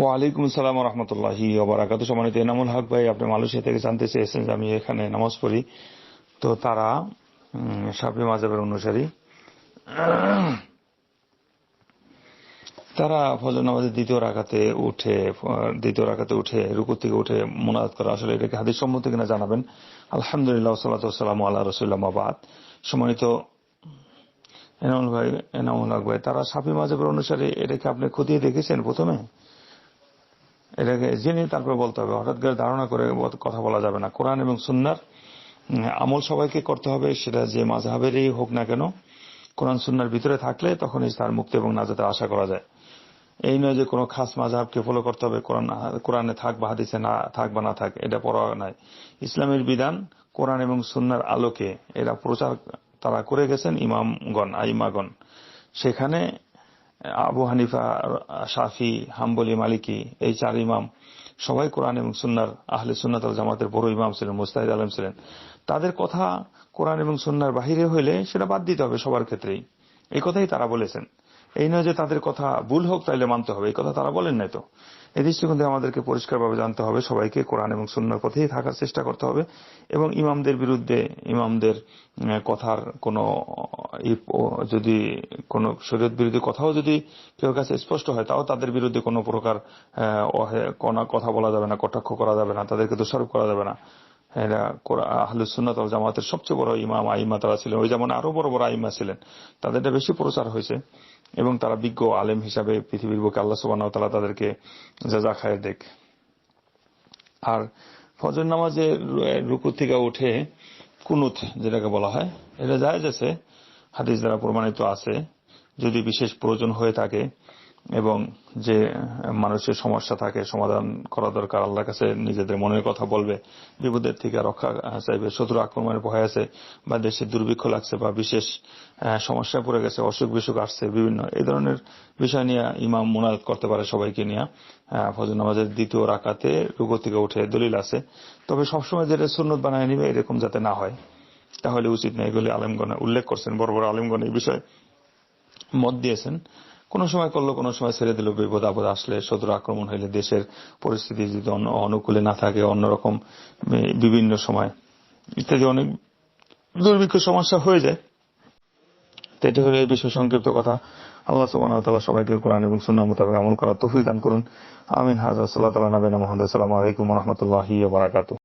ওয়ালাইকুম আসসালাম ওয়া রাহমাতুল্লাহি ওয়া বারাকাতুহু। সম্মানিত এনামুল হক ভাই, আপনি মালয়েশিয়া থেকে জানতে চেয়েছেন যে আমি এখানে নামাজ পড়ি, তো তারা শাফি মাযহাবের অনুসারী। তারা ফজর নামাজের দ্বিতীয় রাকাতে উঠে রুকু থেকে উঠে মুনাজাত করা, আসলে এটাকে হাদিস সম্মত কিনা জানাবেন। আলহামদুলিল্লাহ ওয়াসসালাতু ওয়াসসালামু আলা রাসূলিল্লাহ মা বাদ। সম্মানিত এনামুল হক ভাই, তারা শাফি মাযহাবের অনুসারী, এটাকে আপনি খতিয়ে দেখেছেন? প্রথমে এটাকে জেনে তারপরে বলতে হবে, হঠাৎ করে ধারণা করে কথা বলা যাবে না। কোরআন এবং সুন্নাহর আমল সবাইকে করতে হবে, সেটা যে মাযহাবেরই হোক না কেন। কোরআন সুন্নাহর ভিতরে থাকলে তখনই তার মুক্তি এবং নাজাতের আশা করা যায়। এই নয় যে কোনো খাস মাযহাবকে ফলো করতে হবে, কোরআনে থাক বা হাদিসে না থাক বা না থাক এটা পড়া নাই। ইসলামের বিধান কোরআন এবং সুন্নাহর আলোকে এরা প্রচার তারা করে গেছেন ইমামগণ, আইমাগণ। সেখানে আবু হানিফা, শাফি, হাম্বলি, মালিকি, এই চার ইমাম সবাই কোরআন এবং সুন্নাহর আহলে সুন্নাত ওয়াল জামাতের বড় ইমাম ছিলেন, মুজতাহিদ আলেম ছিলেন। তাদের কথা কোরআন এবং সুন্নাহর বাহিরে হইলে সেটা বাদ দিতে হবে সবার ক্ষেত্রেই, এই কথাই তারা বলেছেন। এই নয় যে তাদের কথা ভুল হোক তাইলে মানতে হবে, এই কথা তারা বলেন নাই। তো এই দৃষ্টিকোণ থেকে আমাদেরকে পরিষ্কারভাবে জানতে হবে, সবাইকে কোরআন এবং সুন্নাহর পথেই থাকার চেষ্টা করতে হবে। এবং ইমামদের বিরুদ্ধে, ইমামদের কথার কোনো যদি কোনো শরীয়ত বিরোধী কথাও যদি কেউ কাছে স্পষ্ট হয়, তাও তাদের বিরুদ্ধে কোনো প্রকার কথা বলা যাবে না, কটাক্ষ করা যাবে না, তাদেরকে দোষারোপ করা যাবে না। এরা আহলুস সুন্নাত ওয়াল জামাতের সবচেয়ে বড় ইমাম, আইম্মা তারা ছিলেন। ওই যেমন আরো বড় বড় আইম্মা ছিলেন, তাদেরটা বেশি প্রচার হয়েছে এবং তারা বিজ্ঞ আলেম হিসাবে পৃথিবীর বুকে আল্লাহ সুবহানাহু ওয়া তাআলা তাদেরকে জাযা খায়ের দেখ। আর ফজর নামাজে রুকু থেকে উঠে কুনুত যেটাকে বলা হয়, এটা জায়েজ আছে, হাদিস দ্বারা প্রমাণিত আছে। যদি বিশেষ প্রয়োজন হয়ে থাকে এবং যে মানুষের সমস্যা থাকে, সমাধান করা দরকার, আল্লাহর কাছে নিজেদের মনের কথা বলবে, বিপদের থেকে রক্ষা চাইবে, শত্রু আক্রমণের ভয় আছে, বা দেশে দুর্ভিক্ষ লাগছে, বা বিশেষ সমস্যায় পড়ে গেছে, অসুখ বিসুখ আসছে, বিভিন্ন এই ধরনের বিষয় নিয়ে ইমাম মুনাজাত করতে পারে সবাইকে নিয়ে। ফজর নামাজের দ্বিতীয় রাকাতে রুকু থেকে উঠে দলিল আছে। তবে সবসময় যেটা সুন্নত বানায় নিবে এরকম যাতে না হয়, তাহলে উচিত না। এগুলি আলেমগণ উল্লেখ করছেন, বড় বড় আলেমগণ এই বিষয়ে মত দিয়েছেন। কোন সময় করলো, কোন সময় ছেড়ে দিল, বিপদ আপদ আসলে, শত্রু আক্রমণ হইলে, দেশের পরিস্থিতি যদি অনুকূলে না থাকে, অন্যরকম বিভিন্ন সময় ইত্যাদি অনেক দুর্ভিক্ষ সমস্যা হয়ে যায়। তো এটা হলো এই বিষয়ে সংক্ষিপ্ত কথা। আল্লাহ সুবহানাহু ওয়া তাআলা সবাইকে কোরআন এবং সুন্নাহ মোতাবেক আমল করার তৌফিক দান করুন। আমিন। হাযা সাল্লাল্লাহু আলা নবিয়িনা মুহাম্মদ। আসসালামু আলাইকুম ওয়া রাহমাতুল্লাহি ওয়া বারাকাতুহু।